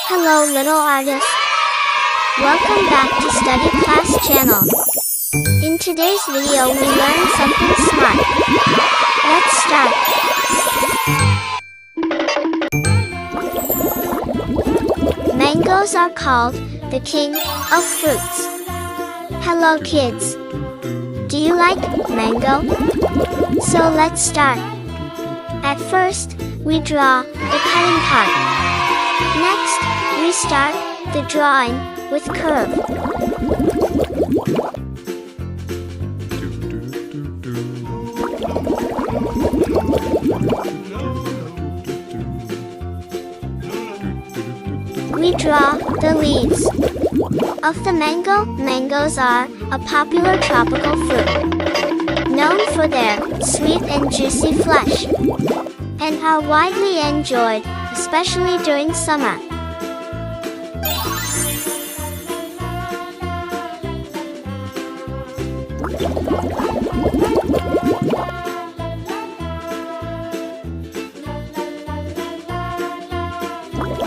Hello little artists. Welcome back to Study Class channel. In today's video we learn something smart. Let's start. Mangoes are called the king of fruits. Hello kids. Do you like mango? So let's start. At first, we draw the cutting part. Next, we start the drawing with curve. We draw the leaves of the mango. Mangoes are a popular tropical fruit, known for their sweet and juicy flesh, and are widely enjoyed, especially during summer.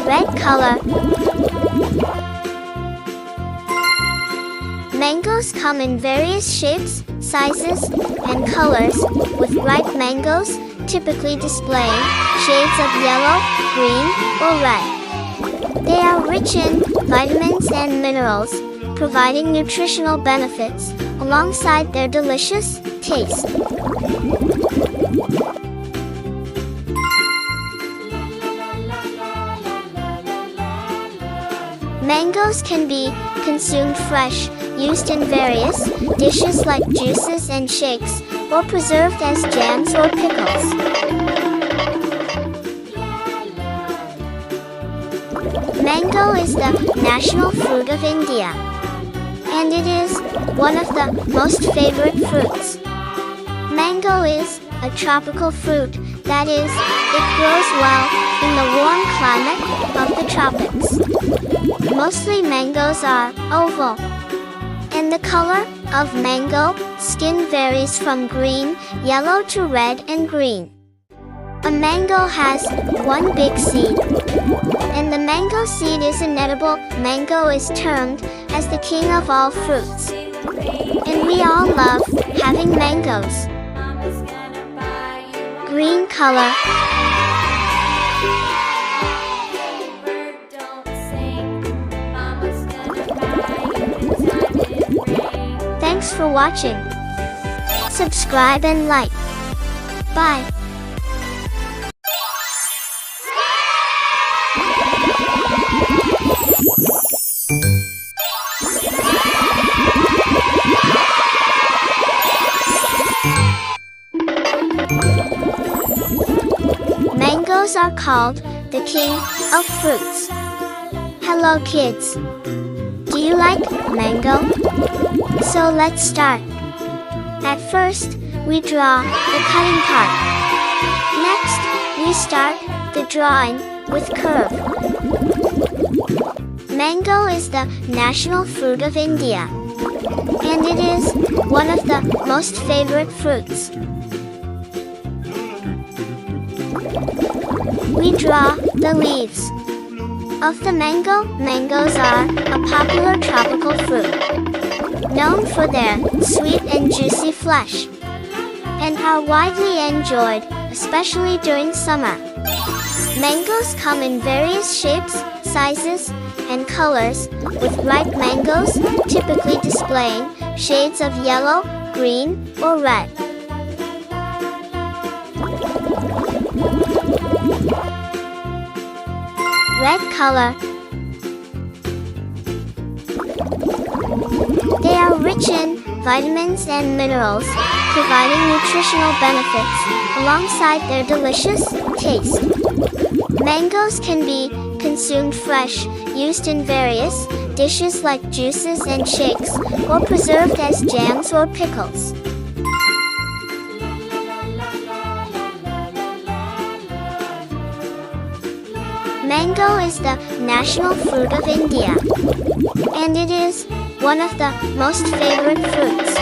Red color. Mangoes come in various shapes, sizes, and colors, with ripe mangoes typically displaying shades of yellow, green, or red. They are rich in vitamins and minerals, providing nutritional benefits alongside their delicious taste. Mangoes can be consumed fresh, used in various dishes like juices and shakes, or preserved as jams or pickles. Mango is the national fruit of India, and it is one of the most favorite fruits. Mango is a tropical fruit, that is, it grows well in the warm climate of the tropics. Mostly mangoes are oval, and the color of mango skin varies from green, yellow to red and green. A mango has one big seed, and the mango seed is an edible. Mango is termed as the king of all fruits, and we all love having mangoes. Green color. Thanks for watching. Subscribe and like. Bye. Mangoes are called the king of fruits. Hello kids. Do you like mango? So let's start. At first, we draw the cutting part. Next, we start the drawing with curve. Mango is the national fruit of India, and it is one of the most favorite fruits. We draw the leaves of the mango. Mangoes are a popular tropical fruit, known for their sweet and juicy flesh, and are widely enjoyed, especially during summer. Mangoes come in various shapes, sizes, and colors, with ripe mangoes typically displaying shades of yellow, green, or red. Red color. They are rich in vitamins and minerals, providing nutritional benefits alongside their delicious taste. Mangoes can be consumed fresh, used in various dishes like juices and shakes, or preserved as jams or pickles. Mango is the national fruit of India, and it is one of the most favorite fruits.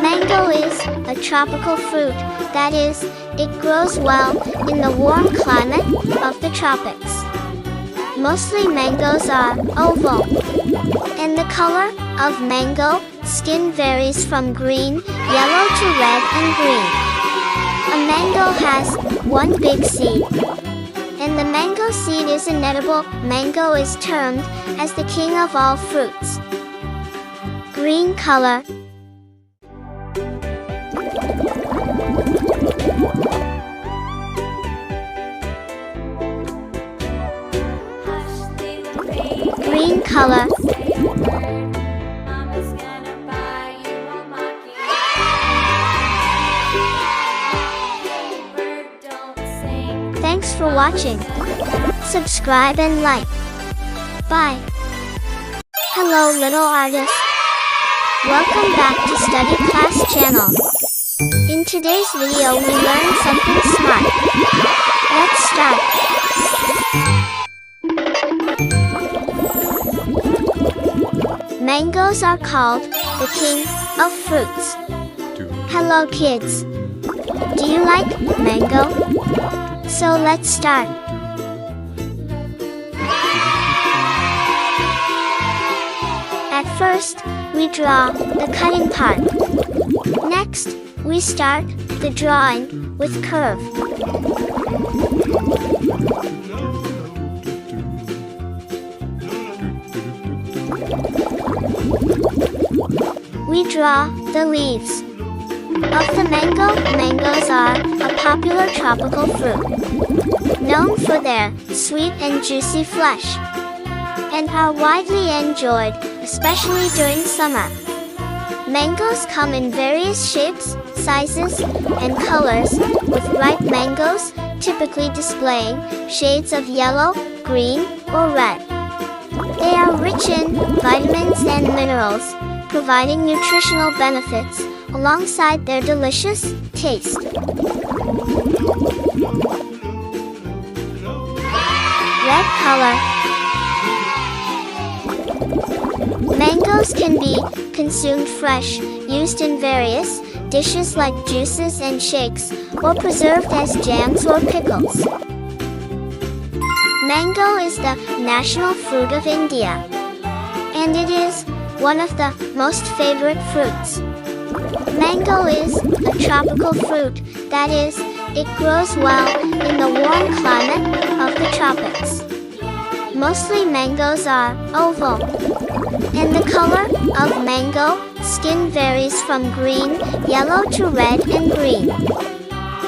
Mango is a tropical fruit, that is, it grows well in the warm climate of the tropics. Mostly mangoes are oval. And the color of mango skin varies from green, yellow to red and green. A mango has one big seed. And the mango seed is inedible. Mango is termed as the king of all fruits. Green color. Green color. Thanks for watching. Subscribe and like. Bye. Hello little artist. Welcome back to Study Class channel. In today's video we learn something smart. Let's start. Mangoes are called the king of fruits. Hello kids. Do you like mango? So let's start. At first, we draw the cutting part. Next, we start the drawing with curve. We draw the leaves of the mango. Mangoes are a popular tropical fruit, known for their sweet and juicy flesh, and are widely enjoyed, especially during summer. Mangoes come in various shapes, sizes, and colors, with ripe mangoes typically displaying shades of yellow, green, or red. They are rich in vitamins and minerals, providing nutritional benefits alongside their delicious taste. Red color. Mangoes can be consumed fresh, used in various dishes like juices and shakes, or preserved as jams or pickles. Mango is the national fruit of India, and it is one of the most favorite fruits. Mango is a tropical fruit, that is, it grows well in the warm climate of the tropics. Mostly mangoes are oval, and the color of mango skin varies from green, yellow to red and green.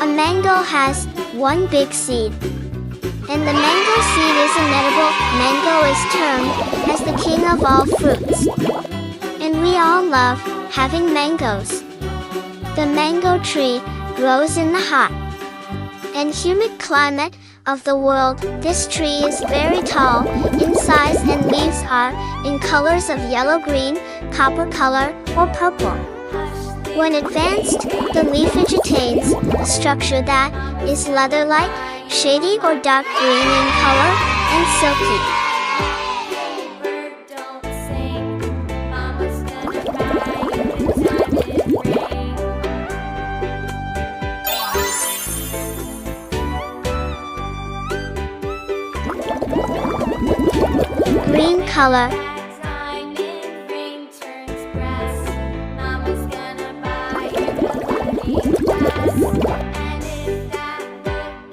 A mango has one big seed, and the mango seed is inedible. Mango is termed as the king of all fruits, and we all love having mangoes. The mango tree grows in the hot and humid climate of the world. This tree is very tall in size and leaves are in colors of yellow-green, copper color, or purple. When advanced, the leafage attains a structure that is leather-like, shady or dark green in color, and silky. Green color.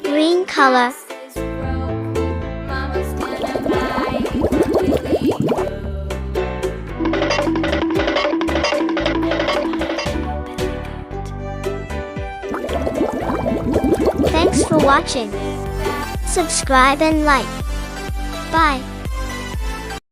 Green color. Thanks for watching. Subscribe and like. Bye.